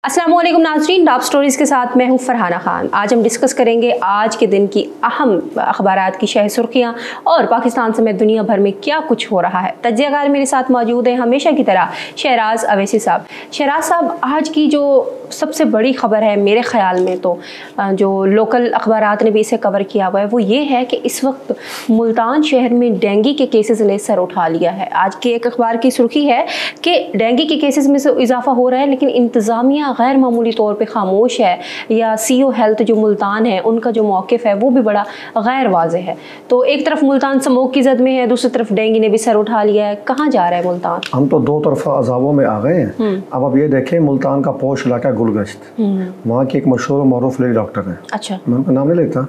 अस्सलाम वालेकुम नाज़रीन, डॉप स्टोरीज़ के साथ मैं हूँ फरहाना खान। आज हम डिस्कस करेंगे आज के दिन की अहम अखबारात की शह सुर्खियाँ और पाकिस्तान समेत दुनिया भर में क्या कुछ हो रहा है। तज्ज़ियाकार मेरे साथ मौजूद हैं हमेशा की तरह शहराज अवैसी साहब। शहराज साहब, आज की जो सबसे बड़ी ख़बर है मेरे ख़्याल में तो जो लोकल अखबारात ने भी इसे कवर किया हुआ है वो ये है कि इस वक्त मुल्तान शहर में डेंगू के केसेस ने सर उठा लिया है। आज के एक अखबार की सुर्खी है कि डेंगू के केसेस में से इजाफा हो रहा है लेकिन इंतज़ामिया गैर मामूली तौर पे खामोश है, या सीओ हेल्थ जो मुल्तान है उनका जो मौक़िफ़ है वो भी बड़ा गैर वाज़ेह है। तो एक तरफ मुल्तान स्मोक की जद में है, दूसरी तरफ डेंगू ने भी सर उठा लिया है। कहाँ जा रहा है मुल्तान? हम तो दो तरफा अजाबों में आ गए हैं। अब आप ये देखें, मुल्तान का पोश इलाका गुलगश्त, वहाँ की एक मशहूर मरूफ लेडी डॉक्टर है, अच्छा मैं उनका नाम नहीं लेता,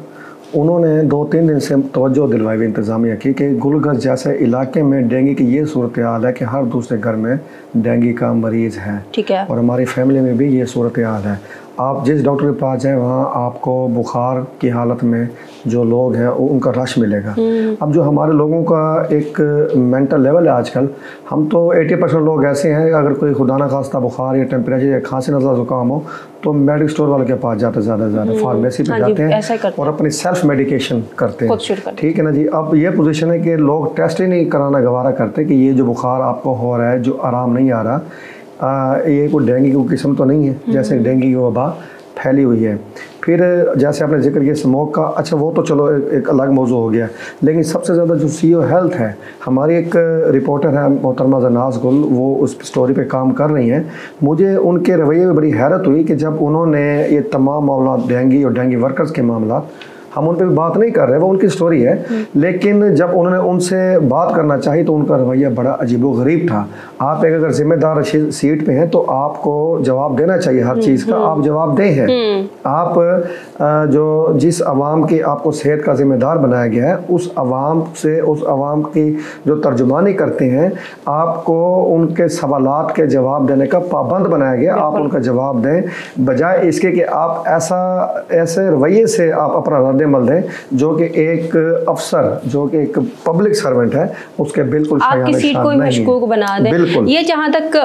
उन्होंने 2-3 दिन से तवज्जो दिलवाई हुई इंतज़ामिया की कि गुलगश्त जैसे इलाके में डेंगू की ये सूरत हाल है कि हर दूसरे घर में डेंगू का मरीज़ है। ठीक है। और हमारी फैमिली में भी ये सूरत हाल है। आप जिस डॉक्टर के पास जाएँ वहाँ आपको बुखार की हालत में जो लोग हैं उनका रश मिलेगा। अब जो हमारे लोगों का एक मेंटल लेवल है आजकल, हम तो 80% लोग ऐसे हैं, अगर कोई खुदा न खास्ता बुखार या टेम्परेचर या खांसी नज़ला ज़ुकाम हो तो मेडिकल स्टोर वाले के पास जाते हैं, ज़्यादा से ज़्यादा फार्मेसी पे जाते हैं और अपनी सेल्फ मेडिकेशन करते हैं। ठीक है ना जी। अब ये पोजीशन है कि लोग टेस्ट ही नहीं कराना गवारा करते कि ये जो बुखार आपको हो रहा है, जो आराम नहीं आ रहा, ये कोई डेंगू की किस्म तो नहीं है जैसे डेंगू की वबा फैली हुई है। फिर जैसे आपने जिक्र किया स्मोक का, अच्छा वो तो चलो एक अलग मौजू हो गया, लेकिन सबसे ज़्यादा जो सीओ हेल्थ है, हमारी एक रिपोर्टर है मोहतरमा जनाज गुल, वो उस स्टोरी पे काम कर रही हैं। मुझे उनके रवैये में बड़ी हैरत हुई कि जब उन्होंने ये तमाम मामला डेंगू और डेंगू वर्कर्स के मामला, हम उन पर बात नहीं कर रहे, वो उनकी स्टोरी है, लेकिन जब उन्होंने उनसे बात करना चाहिए तो उनका रवैया बड़ा अजीबोगरीब था। आप एक अगर जिम्मेदार सीट पे हैं तो आपको जवाब देना चाहिए हर चीज़ का, आप जवाब दें हैं। आप जो जिस अवाम की आपको सेहत का जिम्मेदार बनाया गया है, उस अवाम से, उस अवाम की जो तर्जुमानी करते हैं, आपको उनके सवालात के जवाब देने का पाबंद बनाया गया। आप उनका जवाब दें, बजाय इसके कि आप ऐसे रवैये से आप अपना रद्द-ए-अमल दें जो कि एक अफसर, जो कि एक पब्लिक सर्वेंट है, उसके बिल्कुल आपकी सीट को मशकूक बना दें। ये जहाँ तक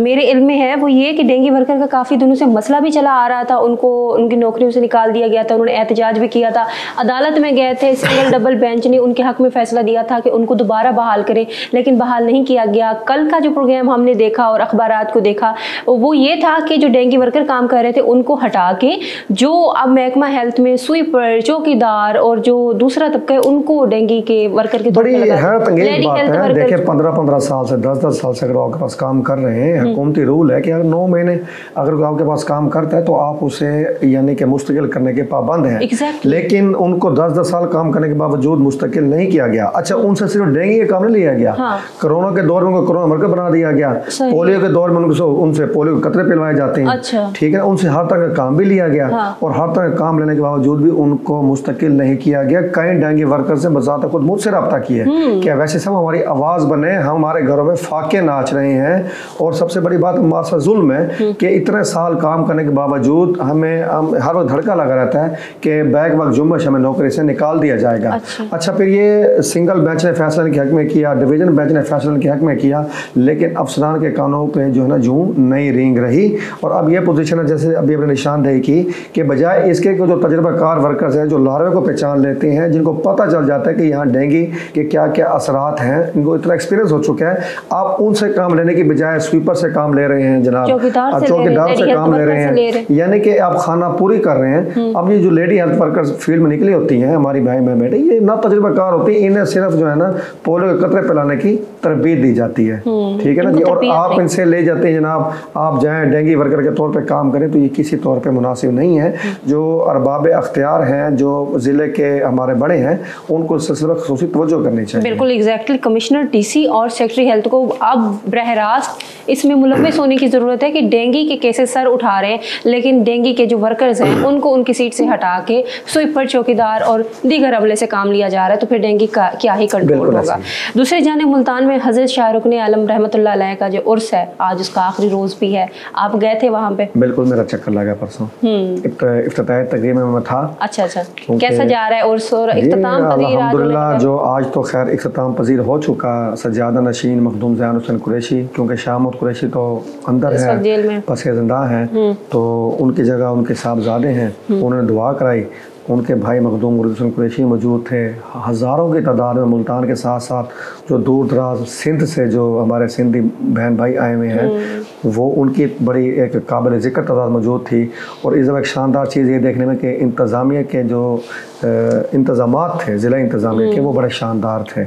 मेरे इल्म में है वो ये कि डेंगू वर्कर का काफ़ी दिनों से मसला भी चला आ रहा था, उनको उनकी नौकरियों से निकाल दिया गया था, उन्होंने एहतजाज भी किया था, अदालत में गए थे, सिंगल डबल बेंच ने उनके हक में फैसला दिया था कि उनको दोबारा बहाल करें, लेकिन बहाल नहीं किया गया। कल का जो प्रोग्राम हमने देखा और अखबारात को देखा वो ये था कि जो डेंगू वर्कर काम कर रहे थे उनको हटा के जो अब महकमा हेल्थ में स्वीपर, चौकीदार और जो दूसरा तबका है उनको डेंगू के वर्कर के बड़ी हैरत अंगेज बात है। देखिए 15-15 साल से 10-10 साल से अगर आपके पास काम कर रहे हैं, हुकूमती रूल है कि अगर 9 महीने अगर आपके पास काम करता है तो आप उसे यानी कि मुस्तकिल करने के पाबंद हैं। लेकिन उनको 10-10 साल काम करने के बावजूद मुस्तकिल नहीं किया गया। अच्छा, उनसे सिर्फ डेंगू का काम नहीं लिया गया, कोरोना के दौर में उनको कोरोना वर्कर बना दिया गया, पोलियो के दौर में उनसे पोलियो के कतरे पिलवाए जाते हैं। ठीक है, उनसे हर तरह का काम भी लिया गया और हर तरह का काम लेने के बावजूद भी उनको मुस्तकिल नहीं किया गया। कई डेंगू वर्कर से बजाता खुद मुझसे रब्ता किया कि वैसे सब हमारी आवाज़ बने, हमारे घरों में फाके नाच रहे हैं। और सबसे बड़ी बात हमारे साथ जुल्म है कि इतने साल काम करने के बावजूद हमें हर वक्त धड़का लगा रहता है कि बैक वक्त जुम्मश हमें नौकरी से निकाल दिया जाएगा। अच्छा, फिर ये सिंगल बेंच ने फैसला के हक में किया, डिवीजन बेंच ने फैसला के हक में किया, लेकिन अफसरान के कानों पे जो है ना जूं नहीं रेंग रही। और अब ये पोजीशन है जैसे अभी अपने निशानदेही की कि बजाय इसके जो तजुर्बाकार वर्कर्स हैं जो लार्वे को पहचान लेते हैं, जिनको पता चल जाता है कि यहाँ डेंगू के क्या क्या असरात हैं, इनको इतना एक्सपीरियंस हो चुका है, आप उनसे काम लेने की बजाय स्वीपर से काम ले रहे हैं जनाब, चौकीदार से काम ले रहे हैं, यानी कि आप खाना पूरी कर रहे हैं। अब ये जो लेडी हेल्थ वर्कर्स फील्ड में निकली होती हैं, हमारी भाई में बेटे, ये ना तजुर्बाकार होती है, इन्हें सिर्फ जो है ना पोलियो के कतरे पिलाने की तरबियत दी जाती है। ठीक है ना जी। और आप इनसे ले जाते हैं जनाब, आप जाएँ डेंगू वर्कर के तौर पर काम करें, तो ये किसी तौर पर मुनासिब नहीं है। जो अरबाब अख्तियार हैं, जो ज़िले के हमारे बड़े हैं, उनको सिलसिला ख़ुसूसी तवज्जो करनी चाहिए। बिल्कुल एग्जैक्टली। कमिश्नर डीसी और सेक्रेटरी हेल्थ को अब बरह रास्त इसमें मुलव्वस होने की ज़रूरत है कि डेंगू के केसेस सर उठा रहे हैं, लेकिन डेंगू के जो वर्कर्स हैं उनको उनकी सीट से हटा के स्वीपर, चौकीदार और दीगर अमले से काम लिया जा रहा है, तो फिर डेंगू का क्या ही कंट्रोल होगा। दूसरी जानिब मुल्तान में हज़रत शाहरुख ने आलम रहमतुल्लाह अलैह का जो उर्स है, आज उसका आखिरी रोज़ भी है, आप गए थे वहाँ पे? बिल्कुल, मेरा चक्कर लगा परसों, इफ्तिताही तकरीब में मैं था। अच्छा। कैसा जा रहा है और इख्तिताम पजीर अल्हम्दुलिल्लाह जो आज तो खैर इख्तिताम पजीर हो चुका सज्जादा नशीन मखदूम ज़ैन हुसैन कुरैशी, क्योंकि शाह महमूद कुरैशी तो अंदर है, जेल में पसे ज़िंदा हैं, तो उनकी जगह उनके साहबजादे हैं, उन्होंने दुआ कराई। उनके भाई मखदूम हुसैन कुरैशी मौजूद थे। हज़ारों की तादाद में मुल्तान के साथ साथ जो दूर दराज सिंध से जो हमारे सिंधी बहन भाई आए हुए हैं, वो उनकी बड़ी एक काबिल ज़िक्र तादाद मौजूद थी। और इस दफ़ा एक शानदार चीज़ ये देखने में कि इंतज़ामिया के जो इंतज़ामात थे ज़िला इंतज़ामिया के, वो बड़े शानदार थे।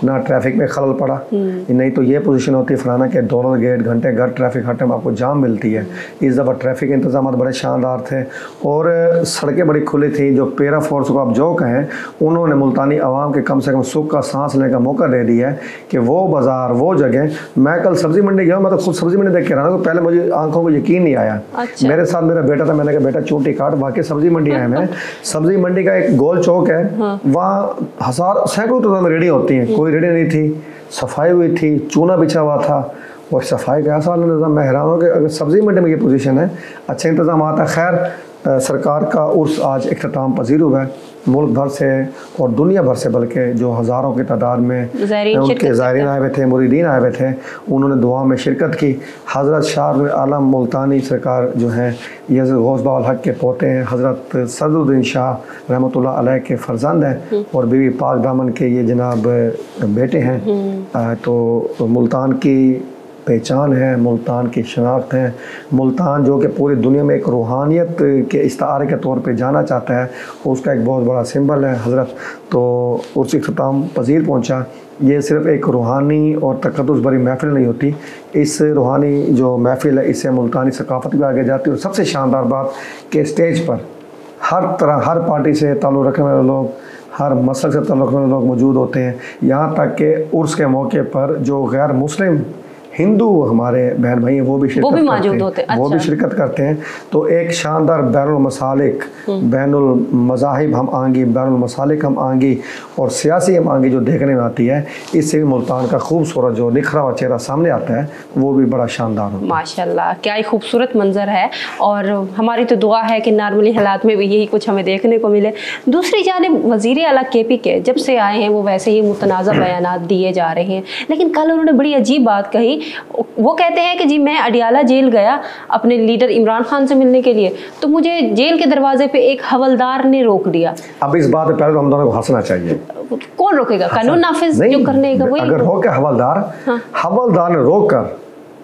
ना ट्रैफिक में खलल पड़ा, नहीं तो ये पोजीशन होती है फलाना के दौलत गेट घंटे घर ट्रैफिक हर टाइम आपको जाम मिलती है। इस दफ़ा ट्रैफिक के इंतज़ाम बड़े शानदार थे और सड़कें बड़ी खुली थी। जो पेरा फोर्स को आप जो कहें, उन्होंने मुल्तानी आवाम के कम से कम सुख का सांस लेने का मौका दे दिया है कि वो बाज़ार वो जगह। मैं कल सब्ज़ी मंडी गया, मैं तो खुद सब्ज़ी मंडी देख के रहा हूँ, तो पहले मुझे आंखों को यकीन नहीं आया। अच्छा। मेरे साथ मेरा बेटा था, मैंने कहा बेटा चूंटी काट, वाकई सब्ज़ी मंडी आया मैं। सब्ज़ी मंडी का एक गोल चौक है, वहाँ हज़ार सैकड़ों तो रेडी होती हैं, कोई रेडी नहीं थी, सफाई हुई थी, चूना बिछा हुआ था और सफाई का ऐसा निज़ाम। मैं हैरान हूँ कि अगर सब्ज़ी मंडी में ये पोजीशन है, अच्छे इंतज़ाम आता है। खैर सरकार का उर्स आज इख्तिताम पजीर हुआ है, मुल्क भर से और दुनिया भर से, बल्कि जो हज़ारों की तादाद में उनके ज़ायरीन आए हुए थे, मुरीदीन आए हुए थे, उन्होंने दुआ में शिरकत की। हज़रत शाह आलम मुल्तानी सरकार जो हैं, ये गौस बाउल हक के पोते हैं, हज़रत सदरुद्दीन शाह रहमतुल्लाह अलैह के फ़र्जंद हैं और बीवी पाक दामन के ये जनाब बेटे हैं। तो मुल्तान की पहचान है, मुल्तान की शनाख्त है। मुल्तान जो कि पूरी दुनिया में एक रूहानियत के इस्तारे के तौर पे जाना चाहता है, उसका एक बहुत बड़ा सिंबल है हज़रत। तो उस इख्तिताम पजीर पहुंचा। ये सिर्फ़ एक रूहानी और तक़द्दुस भरी महफ़िल नहीं होती, इस रूहानी जो महफ़िल है, इससे मुल्तानी सकाफ़त भी आगे जाती है। और सबसे शानदार बात कि स्टेज पर हर तरह, हर पार्टी से ताल्लुक़ रखने वाले लोग, हर मसलक से ताल्लुक़ रखने वाले लोग मौजूद होते हैं। यहाँ तक कि उर्स के मौके पर जो गैर मुस्लिम हिंदू हमारे बहन भाई हैं, वो भी शिरकत करते हैं। तो एक शानदार बैनुल मसालिक, बैनुल मज़ाहिब हम आंगी, बैनुल मसालिक हम आंगी और सियासी हम आंगी जो देखने में आती है, इससे भी मुल्तान का खूबसूरत जो निखरा हुआ चेहरा सामने आता है, वो भी बड़ा शानदार हो। माशाल्लाह, क्या ही खूबसूरत मंजर है। और हमारी तो दुआ है कि नॉर्मली हालात में भी यही कुछ हमें देखने को मिले। दूसरी जानिब वज़ीर आला KP के जब से आए हैं, वो वैसे ही मुतनाज़ा बयानात दिए जा रहे हैं, लेकिन कल उन्होंने बड़ी अजीब बात कही। वो कहते हैं कि जी मैं अडियाला जेल गया अपने लीडर इमरान खान से मिलने के लिए, तो मुझे जेल के दरवाजे पे एक हवलदार ने रोक दिया। अब इस बात पे पहले तो हम दोनों को हंसना चाहिए। कौन रोकेगा? कानून नाफिज जो करने का, वही अगर हो क्या हवलदार, हवलदार ने रोक कर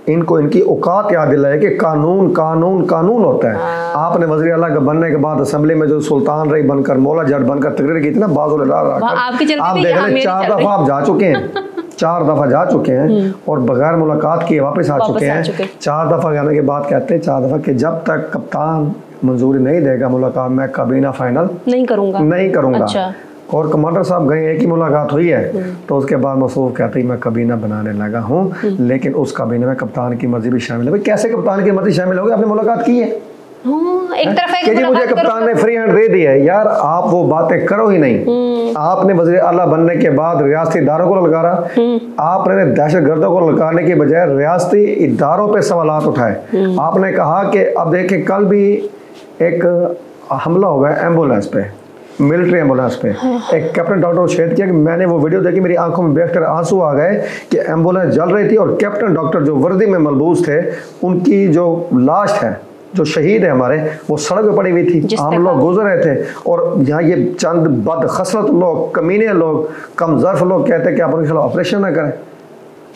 इनको इनकी औकात याद दिलाए कि कानून कानून कानून होता है। आपने वज़ीर आला के बनने के बाद असेंबली में जो सुल्तान रही बनकर, मौला जट बनकर तकरीर की थी ना, बाज़ आप देख लें 4 दफ़ा आप जा चुके हैं, 4 दफ़ा जा चुके हैं और बगैर मुलाकात किए वापस आ चुके हैं। 4 दफ़ा जाने के बाद कहते हैं 4 दफ़ा कि जब तक कप्तान मंजूरी नहीं देगा मुलाकात, मैं काबीना फाइनल नहीं करूँगा। अच्छा। और कमांडर साहब गए, एक ही मुलाकात हुई है, तो उसके बाद मसूफ कहते हैं मैं काबीना बनाने लगा हूँ, लेकिन उस काबीने में कप्तान की मर्जी भी शामिल है। भाई कैसे कप्तान की मर्जी शामिल होगी? आपने मुलाकात की है, एक तरफ है कि मुझे कप्तान ने फ्री हैंड दे दिया है। यार आप वो बातें करो ही नहीं। आपने वज़ीर आला बनने के बाद रियासती इदारों को ललकारा, आपने दहशतगर्दों को ललकारने की बजाय रियासती इदारों पे सवालात उठाए। आपने कहा कि अब देखें कल भी एक हमला हुआ है एम्बुलेंस पे, मिलिट्री एम्बुलेंस पे। एक कैप्टन डॉक्टर को शेयर किया कि मैंने वो वीडियो देखी, मेरी आंखों में देखकर आंसू आ गए कि एम्बुलेंस जल रही थी और कैप्टन डॉक्टर जो वर्दी में मलबूस थे, उनकी जो लाश है, जो शहीद है हमारे, वो सड़क पे पड़ी हुई थी, आम लोग गुजर रहे थे। और यहाँ ये चंद बदखसरत लोग, कमीने लोग, कमजर्फ लोग कहते हैं कि आप उनके खिलाफ ऑपरेशन ना करें।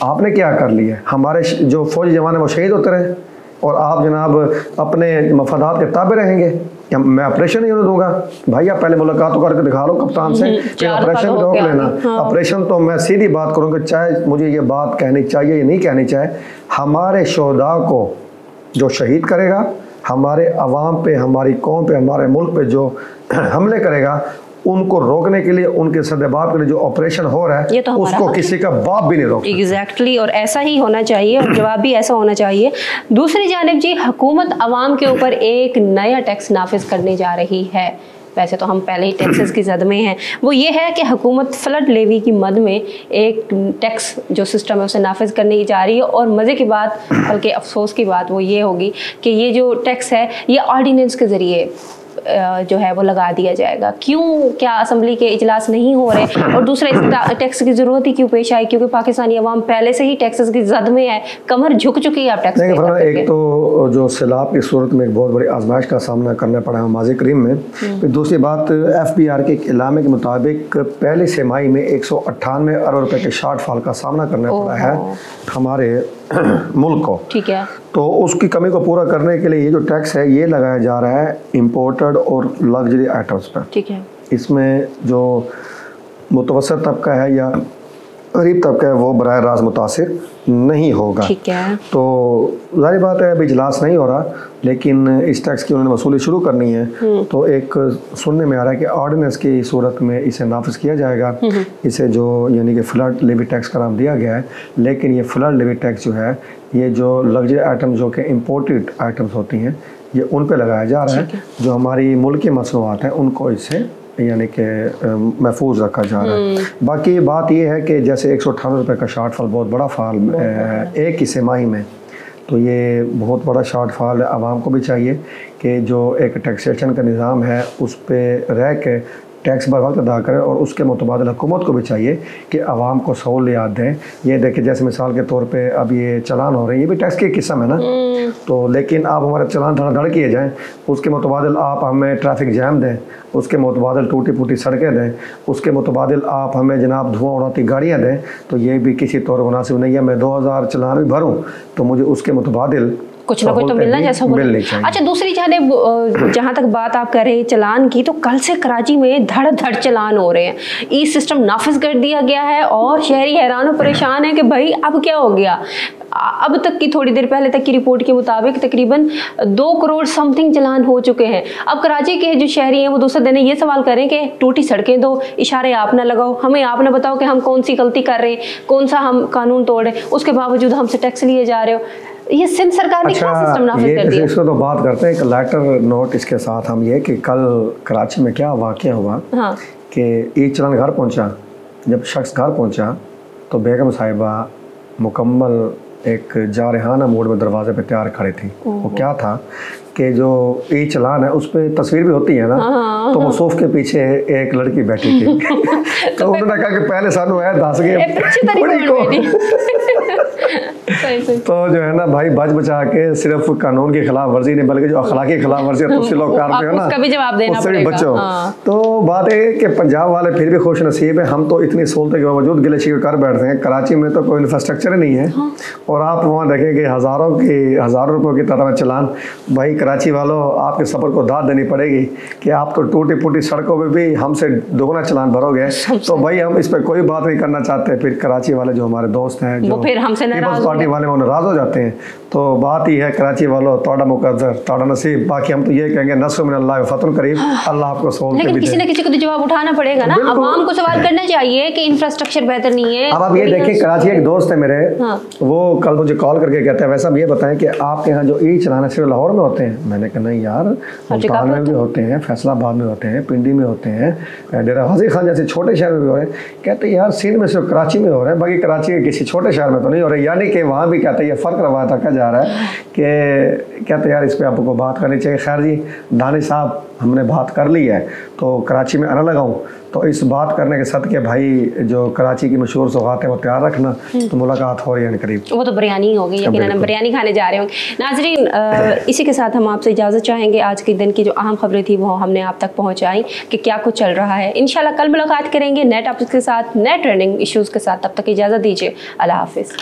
आपने क्या कर लिया? हमारे जो फौजी जवान है वो शहीद होते रहे और आप जनाब अपने मफादात के ताबे रहेंगे। क्या मैं ऑपरेशन नहीं होने दूंगा? भाई आप पहले मुलाकात करके दिखा लो कप्तान से, फिर ऑपरेशन रोक लेना। ऑपरेशन तो मैं सीधी बात करूँगा, चाहे मुझे ये बात कहनी चाहिए या नहीं कहनी चाहिए, हमारे शोहदा को जो शहीद करेगा, हमारे अवाम पे, हमारी कौम पे, हमारे मुल्क पे जो हमले करेगा, उनको रोकने के लिए, उनके सदेबाप के लिए जो ऑपरेशन हो रहा है, तो उसको किसी का बाप भी नहीं रोक सकता। एग्जैक्टली, और ऐसा ही होना चाहिए और जवाब भी ऐसा होना चाहिए। दूसरी जानिब जी, हुकूमत अवाम के ऊपर एक नया टैक्स नाफिज करने जा रही है। वैसे तो हम पहले ही टैक्सेस की जद में हैं। वो ये है कि हुकूमत फ्लड लेवी की मद में एक टैक्स जो सिस्टम है उसे नाफिज करने की जा रही है। और मज़े की बात, बल्कि अफसोस की बात वो ये होगी कि ये जो टैक्स है ये ऑर्डिनेंस के ज़रिए जो है वो लगा दिया जाएगा। क्यों, क्या असम्बली के इजलास नहीं हो रहे? और दूसरा, इस टैक्स की ज़रूरत ही क्यों पेश आई? क्योंकि पाकिस्तानी अवाम पहले से ही टैक्सेस की जद में है, कमर झुक चुकी है आप टैक्स। एक तो जो सैलाब की सूरत में एक बहुत बड़ी आजमाइश का सामना करना पड़ा है माज़ी करीम में। फिर दूसरी बात, FBR के इलामे के मुताबिक पहली छमाही में 198 अरब रुपए के शॉर्टफॉल का सामना करना पड़ा है हमारे मुल्क को। ठीक है। तो उसकी कमी को पूरा करने के लिए ये जो टैक्स है ये लगाया जा रहा है इम्पोर्टेड और लग्जरी आइटम्स पर। ठीक है। इसमें जो मुतवसत तबका है या गरीब तबका है वो बराह रास्त मुतासिर नहीं होगा। ठीक है। तो जाहिर बात है अभी इजलास नहीं हो रहा, लेकिन इस टैक्स की उन्होंने वसूली शुरू करनी है। तो एक सुनने में आ रहा है कि ऑर्डिनेंस की सूरत में इसे नाफिज किया जाएगा। इसे जो यानी कि फ्लड लेवी टैक्स का नाम दिया गया है, लेकिन ये फ्लड लेवी टैक्स जो है ये जो लग्जरी आइटम जो कि इम्पोर्टेड आइटम्स होती हैं ये उन पे लगाया जा रहा है। जो हमारी मुल्की मसनूआत हैं उनको इससे यानी कि महफूज रखा जा रहा है। बाकी बात ये है कि जैसे 198 रुपये का शॉर्टफॉल बहुत बड़ा फॉल एक ही छमाही में, तो ये बहुत बड़ा शॉर्टफॉल है। आवाम को भी चाहिए कि जो एक टैक्सेशन का निज़ाम है उस पर रह के टैक्स बर वक्त अदा करें, और उसके मुतबादिल हुकूमत को भी चाहिए कि आवाम को सहूलियात दें। ये देखें जैसे मिसाल के तौर पे अब ये चलान हो रहे हैं, ये भी टैक्स की किस्म है ना। तो लेकिन आप हमारे चलान धड़ किए जाएं, उसके मुतबादिल आप हमें ट्रैफिक जैम दें, उसके मुतबादिल टूटी फूटी सड़कें दें, उसके मुतबादिल आप हमें जनाब धुआं उड़ाती गाड़ियाँ दें, तो ये भी किसी तौर मुनासिब नहीं है। मैं 2000 चलान भी भरूँ तो मुझे उसके मुतबादिल कुछ ना कुछ तो मिलना जैसा होना। अच्छा, दूसरी जानिब जहाँ तक बात आप कर रहे हैं चलान की, तो कल से कराची में धड़ धड़ चलान हो रहे हैं। ई सिस्टम नाफिज कर दिया गया है और शहरी हैरान और परेशान है कि भाई अब क्या हो गया। अब तक की थोड़ी देर पहले तक की रिपोर्ट के मुताबिक तकरीबन 2 करोड़ समथिंग चलान हो चुके हैं। अब कराची के जो शहरी हैं वो दूसरे दिन ये सवाल करें कि टूटी सड़कें दो, इशारे आप ना लगाओ, हमें आप ना बताओ कि हम कौन सी गलती कर रहे हैं, कौन सा हम कानून तोड़ रहे हैं, उसके बावजूद हमसे टैक्स लिए जा रहे हो। ये सिंध सरकार ने क्या सिस्टम नाफिज कर दिया? इसको तो बात करते हैं एक लेटर नोट इसके साथ हम ये कि कल कराची में क्या वाक़या हुआ। हाँ। कि एक चलान घर पहुंचा, जब शख्स घर पहुंचा तो बेगम साहिबा मुकम्मल एक जारहाना मोड में दरवाजे पे तैयार खड़े थी। वो क्या था कि जो ई चलान है उस पर तस्वीर भी होती है ना। तो वो सोफ के पीछे एक लड़की बैठी थी। तो उन्होंने कहा कि पहले सानू है दस गए तो जो है ना भाई बच बचा के सिर्फ कानून की खिलाफ वर्जी नहीं बल्कि जो अखलाकी खिलाफ वर्जी तुम लोग कर रहे हो ना, उसका भी जवाब देना पड़ेगा। बच्चों तो बात है कि पंजाब वाले फिर भी खुश नसीब है, हम तो इतनी सहूलतें के बावजूद गिले शिकवे कर बैठते हैं। कराची में तो कोई इंफ्रास्ट्रक्चर नहीं है। और आप वहाँ देखेंगे हज़ारों रुपयों की तरह चलान। भाई कराची वालों, आपके सफ़र को दाद देनी पड़ेगी कि आप तो टूटी फूटी सड़कों पे भी हमसे दोगुना चलान भरोगे। तो भाई हम इस पर कोई बात नहीं करना चाहते। फिर कराची वाले जो हमारे दोस्त हैं, जो फिर हमसे पार्टी वाले वो नाराज हो जाते हैं। तो बात ही है कराची वालों, तोड़ा मुकद्दर तोड़ा नसीब। बाकी हम तो ये कहेंगे नस्र मिन अल्लाह फतन करीब, अल्लाह आपको सहूलतें भी दे। किसी न किसी को तो जवाब उठाना पड़ेगा ना। आवाम को सवाल करना चाहिए कि इंफ्रास्ट्रक्चर बेहतर नहीं है। अब आप ये देखिए, कराची एक दोस्त है मेरे, वो कल मुझे कॉल करके कहते हैं वैसा ये बताएं कि आपके यहाँ जो ई चलाना सिर्फ लाहौर में होते हैं? मैंने कहा नहीं यार, मुल्तान में भी होते हैं, फैसलाबाद में होते हैं, पिंडी में होते हैं, डेरा गाजी खान जैसे छोटे शहर में भी हो रहे हैं। कहते हैं यार सिंध में सिर्फ कराची में हो रहे हैं, बाकी कराची के किसी छोटे शहर में तो नहीं हो रहे। यानी कि वहाँ भी कहते हैं ये फ़र्क रवायत रखा जा रहा है कि कहते यार इस पर आपको बात करनी चाहिए। खैर जी, दानिश साहब हमने बात कर ली है तो कराची में आना लगाऊं तो इस बात करने के सदके भाई जो कराची की मशहूर सौगात है वो तैयार रखना। तो मुलाकात हो रही है करीब, वो तो बिरयानी होगी यकीनन, हम बिरयानी खाने जा रहे होंगे। नाजरीन, इसी के साथ हम आपसे इजाज़त चाहेंगे। आज के दिन की जो अहम खबरें थी वो हमने आप तक पहुँचाई कि क्या कुछ चल रहा है। इंशाल्लाह कल मुलाकात करेंगे नए टॉपिक्स के साथ, नए ट्रेंडिंग इशूज़ के साथ। तब तक इजाज़त दीजिए, अल्लाह हाफिज़।